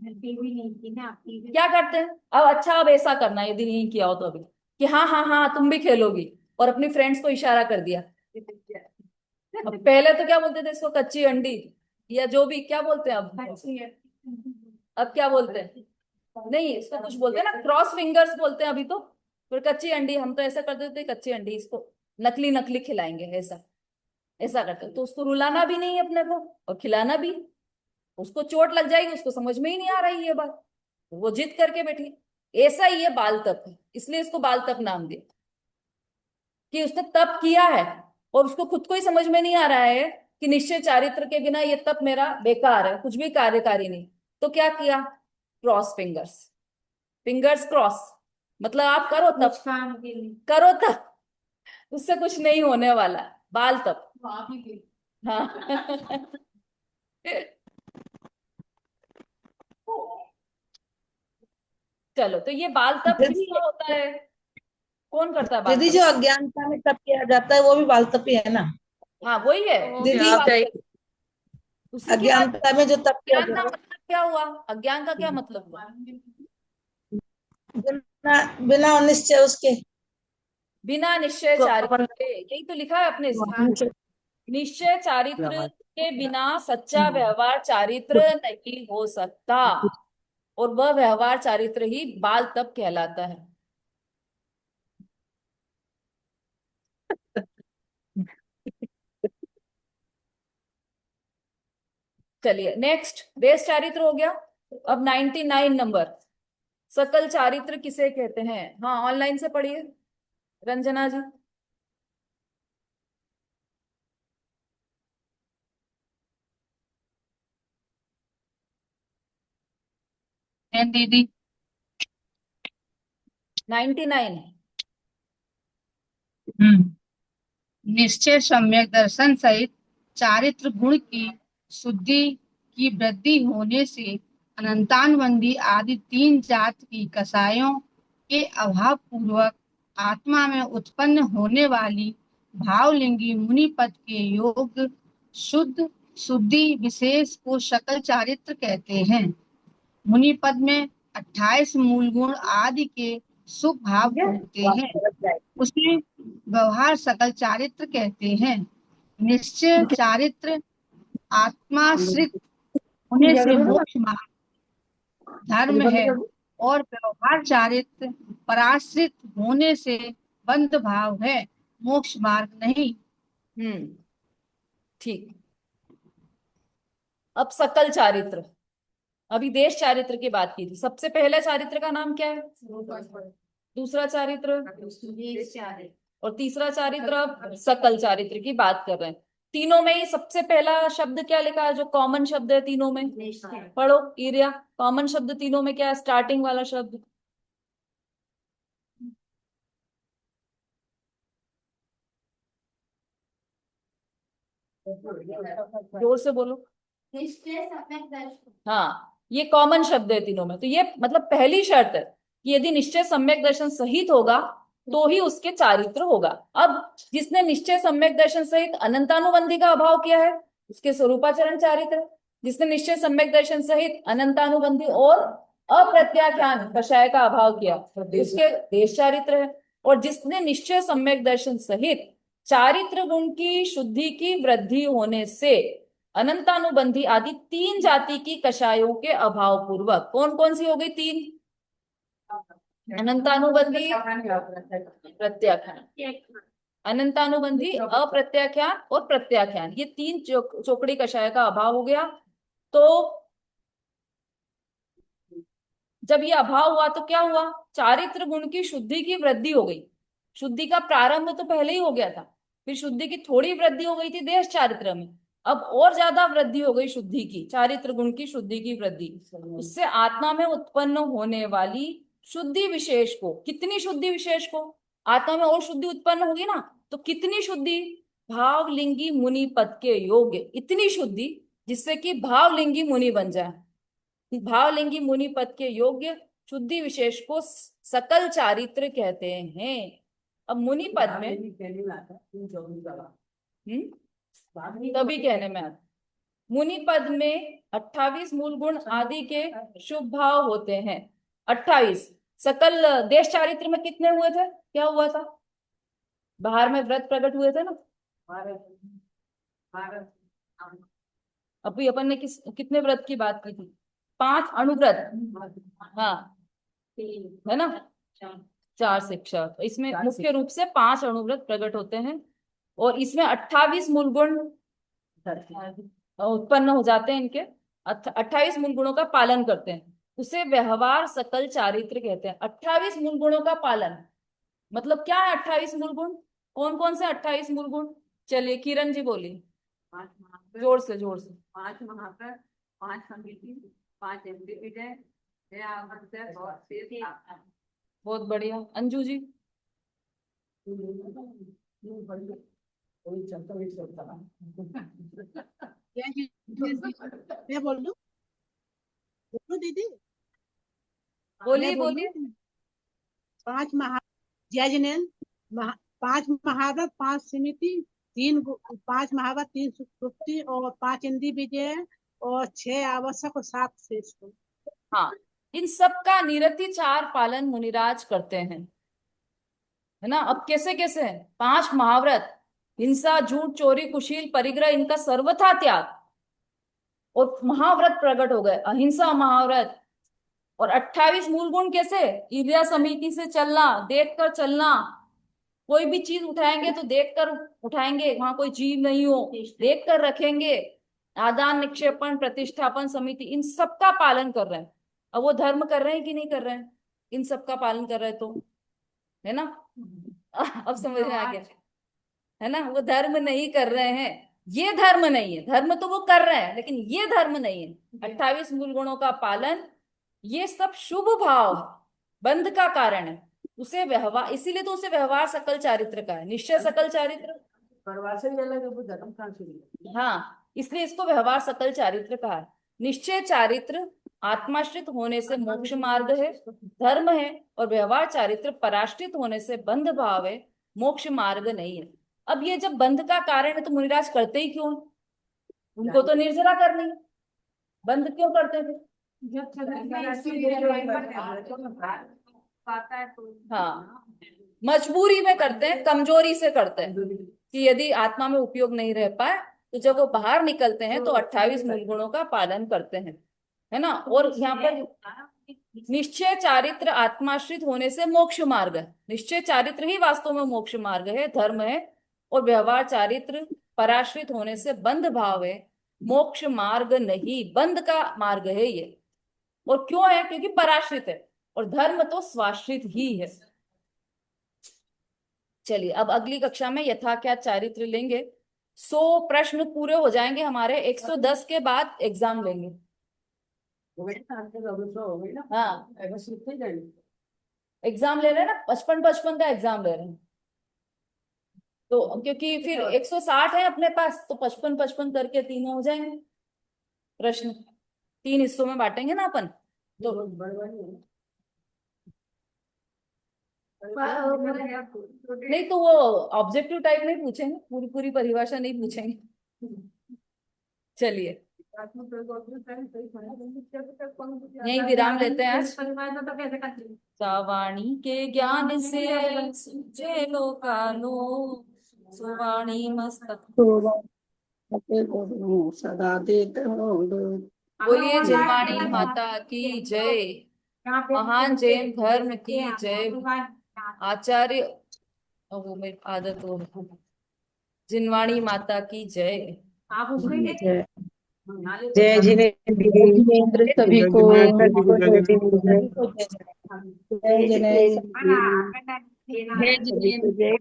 TV नहीं थी ना, टीवी। क्या करते हैं अब? अच्छा, अब ऐसा करना है, यदि नहीं किया हो तो अभी, कि हाँ हाँ हाँ तुम भी खेलोगी, और अपनी फ्रेंड्स को इशारा कर दिया। अब पहले तो क्या बोलते थे इसको, कच्ची अंडी, या जो भी क्या बोलते हैं अब? अब क्या बोलते हैं? नहीं, इसको कुछ बोलते हैं ना, क्रॉस फिंगर्स बोलते हैं अभी तो। फिर कच्ची अंडी, हम तो ऐसा करते थे, कच्ची अंडी इसको नकली नकली खिलाएंगे, ऐसा ऐसा करते हैं। तो उसको रुलाना भी नहीं है अपने को, और खिलाना भी। उसको चोट लग जाएगी, उसको समझ में ही नहीं आ रही ये बात, वो जिद करके बैठी। ऐसा ही ये बाल तप है, इसलिए इसको बाल तप नाम दिया, कि उसने तप किया है, और उसको खुद को ही समझ में नहीं आ रहा है कि निश्चय चारित्र के बिना ये तप मेरा बेकार है, कुछ भी कार्यकारी नहीं। तो क्या किया? क्रॉस फिंगर्स, फिंगर्स क्रॉस, मतलब आप करो कुछ तप, काम के लिए। करो तप, उससे कुछ नहीं होने वाला। बाल तप। आप ही के। हाँ। चलो, तो ये बाल तप दीदी, किसका होता है? कौन करता है बाल दीदी तप? जो अज्ञानता में तप किया जाता है वो भी बाल तप ही है ना? हाँ वही है, उसी दीदी, की बात कर, उसी की बात। अज्ञानता में जो तप किया अज्ञान का जाता मतलब क्या हुआ? अज्ञान का क्या मतलब हुआ? है, बिना बिना निश्चय उसके बिना निश्चय तो चारित्र अपन के, यही तो लिखा है अपने इसमें। निश्चय चारित्र के बिना सच्चा व्यवहार चारित्र नहीं हो सकता, और वह व्यवहार चारित्र ही बाल तप कहलाता है। चलिए नेक्स्ट, देश चारित्र हो गया। अब 99 नंबर, सकल चारित्र किसे कहते हैं? हाँ ऑनलाइन से पढ़िए, रंजना जी। है दीदी। 99। निश्चय सम्यक दर्शन सहित चारित्र गुण की शुद्धि की वृद्धि होने से अनंतानुबंधी आदि तीन जात की कषायों के अभाव पूर्वक आत्मा में उत्पन्न होने वाली भावलिंगी मुनि पद के योग शुद्ध शुद्धि विशेष को सकल चारित्र कहते हैं। मुनि पद में 28 मूल गुण आदि के शुभ भाव होते हैं, उसे व्यवहार सकल चारित्र कहते हैं। निश्चय चारित्र आत्माश्रित होने से मोक्ष मार्ग धर्म है, और व्यवहार चारित्र पराश्रित होने से बंध भाव है, मोक्ष मार्ग नहीं। हम्म, ठीक। अब सकल चारित्र, अभी देश चारित्र की बात की थी, सबसे पहले चारित्र का नाम क्या है? दूसरा चारित्र, और तीसरा चारित्र। अब सकल चारित्र की बात कर रहे हैं। तीनों में ही सबसे पहला शब्द क्या लिखा है, जो कॉमन शब्द है तीनों में? पढ़ो इरिया, कॉमन शब्द तीनों में क्या है, स्टार्टिंग वाला शब्द? जोर से बोलो। निश्चय सम्यक दर्शन। हाँ, ये कॉमन शब्द है तीनों में, तो ये मतलब पहली शर्त है कि यदि निश्चय सम्यक दर्शन सहित होगा तो ही उसके चारित्र होगा। अब जिसने निश्चय सम्यक दर्शन सहित अनंतानुबंधी का अभाव किया है, उसके स्वरूपाचरण चारित्र। जिसने निश्चय सम्यक दर्शन सहित अनंतानुबंधी और अप्रत्याख्यान कषाय का अभाव किया, उसके देश चारित्र है। और जिसने निश्चय सम्यक दर्शन सहित चारित्र गुण की शुद्धि की वृद्धि होने से अनंतानुबंधी आदि तीन जाति की कषायों के अभाव पूर्वक, कौन कौन सी हो गई तीन? अनंतानुबंधी, प्रत्याख्यान, अनंतानुबंधी, अप्रत्याख्यान और प्रत्याख्यान, ये तीन चोकड़ी कषाय का अभाव हो गया। तो जब ये अभाव हुआ तो क्या हुआ? चारित्र गुण की शुद्धि की वृद्धि हो गई। शुद्धि का प्रारंभ तो पहले ही हो गया था, फिर शुद्धि की थोड़ी वृद्धि हो गई थी देश चारित्र में, अब और ज्यादा वृद्धि हो गई शुद्धि की, चारित्र गुण की शुद्धि की वृद्धि। उससे आत्मा में उत्पन्न होने वाली शुद्धि विशेष को, कितनी शुद्धि विशेष को? आत्मा में और शुद्धि उत्पन्न होगी ना, तो कितनी शुद्धि? भावलिंगी मुनि पद के योग्य इतनी शुद्धि, जिससे कि भावलिंगी मुनि बन जाए। भावलिंगी मुनि पद के योग्य शुद्धि विशेष को सकल चारित्र कहते हैं। अब मुनि पद में तभी कहने में आता, मुनि पद में 28 मूल गुण आदि के शुभ भाव होते हैं। 28 सकल देश चारित्र में कितने हुए थे? क्या हुआ था? बाहर में व्रत प्रकट हुए थे ना। अभी अपन ने कितने व्रत की बात की थी? 5 अनुव्रत। हाँ, है ना, 4 शिक्षा। तो इसमें मुख्य रूप से 5 अनुव्रत प्रकट होते हैं और इसमें 28 मूल गुण उत्पन्न हो जाते हैं। इनके 28 मूल गुणों का पालन करते हैं, उसे व्यवहार सकल चारित्र कहते हैं। 28 मूल गुणों का पालन मतलब क्या है? 28 मूल गुण कौन कौन से 28 मूल गुण? चलिए किरण जी बोलिए, जोर से जोर से। 5 महाकर, 5 समिति, 5 विजय, बहुत बढ़िया। अंजू जी? मैं बोल दूं? बोलो दीदी। बोलिए मैं बोल बोलिए। दूं? 5 जय जिनेन्द्र 5 महारत, 5 समिति, 5 महारत, 3 सुक्ति और 5 इंद्री विजय और 6 आवश्यक और 7 श्रेष्ठ। हाँ, इन सब का निरतिचार पालन मुनिराज करते हैं, है ना। अब कैसे कैसे है? 5 महाव्रत, हिंसा, झूठ, चोरी, कुशील, परिग्रह, इनका सर्वथा त्याग, और महाव्रत प्रकट हो गए, अहिंसा महाव्रत। और 28 मूल गुण कैसे? ईर्ष्या समिति से चलना, देखकर चलना, कोई भी चीज उठाएंगे तो देखकर उठाएंगे, वहां कोई जीव नहीं हो, देखकर रखेंगे। आदान निक्षेपण, प्रतिष्ठापन समिति, इन सब का पालन कर रहे हैं। अब वो धर्म कर रहे हैं कि नहीं कर रहे हैं? इन सब का पालन कर रहे हैं तो, है ना। अब समझ में आ गया, है ना। वो धर्म नहीं कर रहे हैं, ये धर्म नहीं है। धर्म तो वो कर रहे हैं लेकिन ये धर्म नहीं है। 28 मूल गुणों का पालन, ये सब शुभ भाव है, बंध का कारण है। उसे व्यवहार, इसीलिए तो उसे व्यवहार सकल चारित्र का है। निश्चय सकल चारित्र, परवार से भी अलग है, वो धर्म कहाँ से लिया? हाँ, इसलिए इसको व्यवहार सकल चारित्र कहा है। निश्चय चारित्र आत्माश्रित होने से मोक्ष मार्ग है, धर्म है, और व्यवहार चारित्र पराश्रित होने से बंध भाव है, मोक्ष मार्ग नहीं है। अब ये जब बंध का कारण है तो मुनिराज करते ही क्यों? उनको तो निर्जरा करनी है, बंध क्यों करते थे? हाँ, मजबूरी में करते हैं, कमजोरी से करते हैं कि यदि आत्मा में उपयोग नहीं रह पाए तो जब वो बाहर निकलते हैं तो 28 मूल गुणों का पालन करते हैं, है ना। और यहाँ पर निश्चय चारित्र आत्माश्रित होने से मोक्ष मार्ग है। निश्चय चारित्र ही वास्तव में मोक्ष मार्ग है, धर्म है। और व्यवहार चारित्र पराश्रित होने से बंध भाव है, मोक्ष मार्ग नहीं, बंध का मार्ग है ये। और क्यों है? क्योंकि पराश्रित है, और धर्म तो स्वाश्रित ही है। चलिए, अब अगली कक्षा में यथा क्या चारित्र लेंगे। 100 प्रश्न पूरे हो जाएंगे हमारे, 110 के बाद एग्जाम लेंगे। हो गई ना। हाँ, ऐसा सीखते जाएंगे। एग्जाम ले रहे हैं ना, 55 का एग्जाम ले रहे हैं। तो क्योंकि फिर 160 है अपने पास, तो 55 करके तीनों हो जाएंगे प्रश्न। 3 हिस्सों में बांटेंगे ना अपन, तो नहीं तो वो ऑब्जेक्टिव टाइप नहीं पूछेंगे, पूरी पूरी परिभाषा नहीं पूछेंगे। चलिए, यही विराम लेते हैं आज। सावाणी के ज्ञान से सूझे लोकालो, सुवाणी मस्तक। सदा देते हो। बोलिए जिनवाणी माता की जय, महान जैन धर्म की जय। आचार्य, वो मेरी आदत हो, जिनवाणी माता की जय। आप उसमें जय जय जिनेन्द्र सभी को। जय जिनेन्द्र। जय जय जिनेन्द्र।